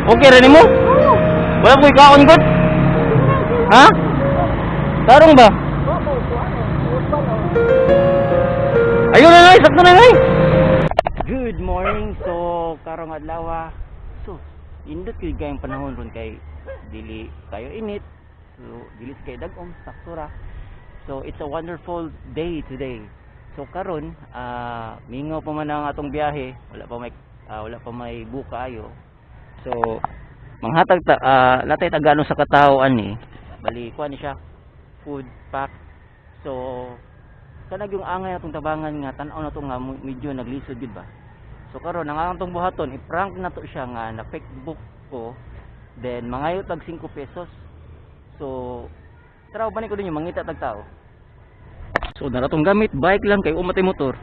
Okay rin mo? Wala ko ikaon gud. Ha? Tarong ba? Ayun na nay, sakto na nay. Good morning. So, karong adlaw. So, indot kay gayong panahon ron kay dili kayo init. So, dili kay dag-om sakto ra. So, it's a wonderful day today. So, karon mingaw pa man ang atong biyahe. Wala pa may buka ayo. So, manghatag latay tagano sa katawhan ni. Bali kuan ni siya. Food pack. So, kanag yung angay atong tabangan nga tan-aw na to nga medyo naglisod gid ba. So karon ang atong buhaton i-prank na to siya nga na fake book ko. Then mangayo tag 5 pesos. So taraw ba ni ko dinyo mangita tag tao. So daratong gamit bike lang kay umatay motor.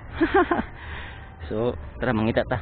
So tara mangita ta.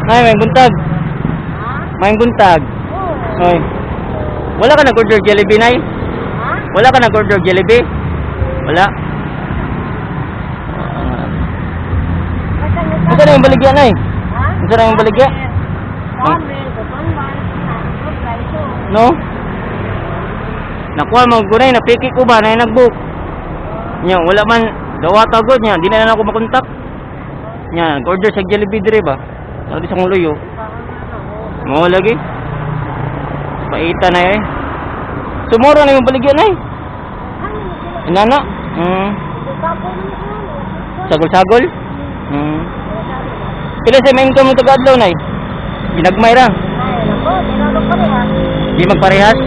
Ay, may buntag. May buntag. Oy. Wala ka nag-order Jollibee, nay? Wala ka nag-order Jollibee? Wala. Ano na yung baligya, nay? Ano na yung baligya? No? Nakuha mo gunay, napiki ko ba na yung nag-book? Nya, wala man dawata god nya, di na ako makontak. Nya, nag-order sa Jollibee dire ba? Sabi sa kong luyo. Mo lagi. Paita na eh. Sumuro na yung baligyan ay. Inana. Sagol-sagol. Pila sa main mo tagadlaw nay? Ginagmay ra. Di magparehas.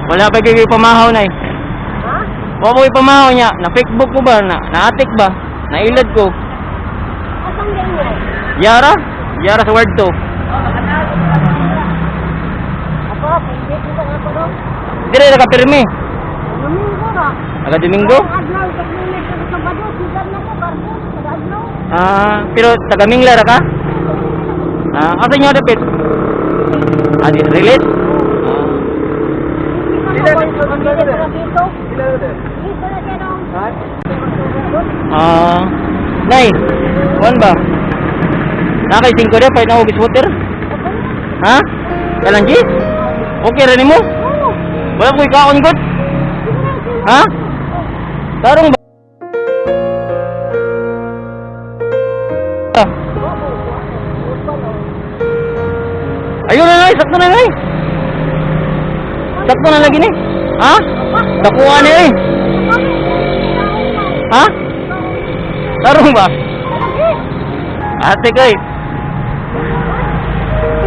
Wala pa gigi pamahaw nay. Wa mo ipamahaw niya, na Facebook ko ba, na-atik ba, nailad ko. Asang din yan? Yara sa word to. Ako, pinggit mo nga po doon. Dire nakapirmi. Domingo na. Naka-Domingo? Adlaw, tagnilig sa Sabado, sigan na ko, karbo, sa adlaw. Pero taga-Mingla ra ka? Asa nyo dapit? Release? Nay, kuan ba? Nakay 5 dia pahit na ubis water. Ha? Kalang G? Okay rin mo? Wala ko ikaon god. Ha? Tarong ba? Ayun na nay, sakto na nay. Sakto na lagi ni. Ha? Nakuha ni eh. Ha? Tarong ba? Ate ko eh.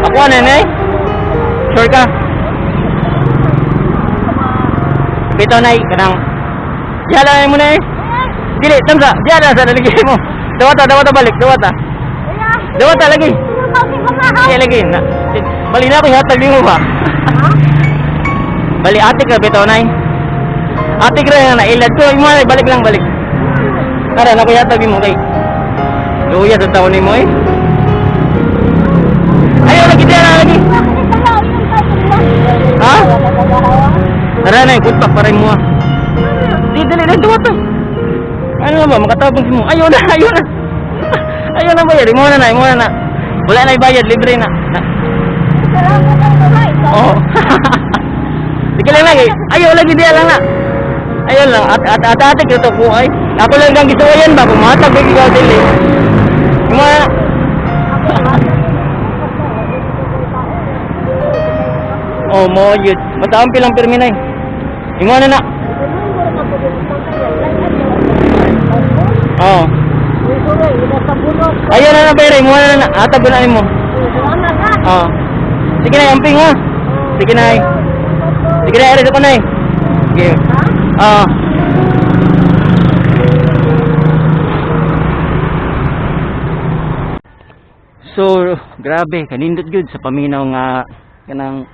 Nakuha na eh. Sure ka? Bitaw na eh. Kanang yala mo na eh. Gili, tamsa. Yala sa naligay mo. Dawata balik. Dawata lagi. Kaya lagi. Bali na ako ihatag mo ba? Bali atik na bitaw na eh. Atik na nailad ko. Iman balik. Tara na ko ihatag mo kay. Luya sa taon ni mo eh. Ayaw lagi diyan lagi. Ha? Tara na ikut pa rin mo. Di dali dawata. Ano ba makatabang si mo? Ayaw na. Ayaw na bayad. Imo na. Wala na ibayad, libre na. Oh. Sige lang lagi. Ayaw lagi dia lang na. Ayaw lang. At-atik ito po ay. Ako lang kang gisuwayan ba? Pumatag bigay ka dili. Mga. Oh, mo yun. Basta ampi lang pirmi na eh. Imo na. Oh. Ayaw na pera. Imo na. Atag na mo. Oh. Sige na, amping ha. Sige na. Sige na, ere ko na eh. Sige. Ha? So, grabe, kanindot gud sa paminaw nga kanang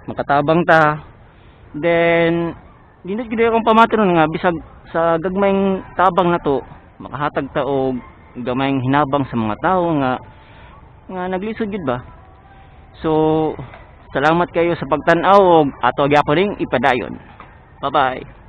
makatabang ta. Then nindot gid akong pamatunon nga bisag sa gagmayng tabang na to, makahatag ta og gamayng hinabang sa mga tawo nga naglisod gud ba. So, salamat kayo sa pagtan-aw og ato gyapon ring ipadayon. Bye-bye.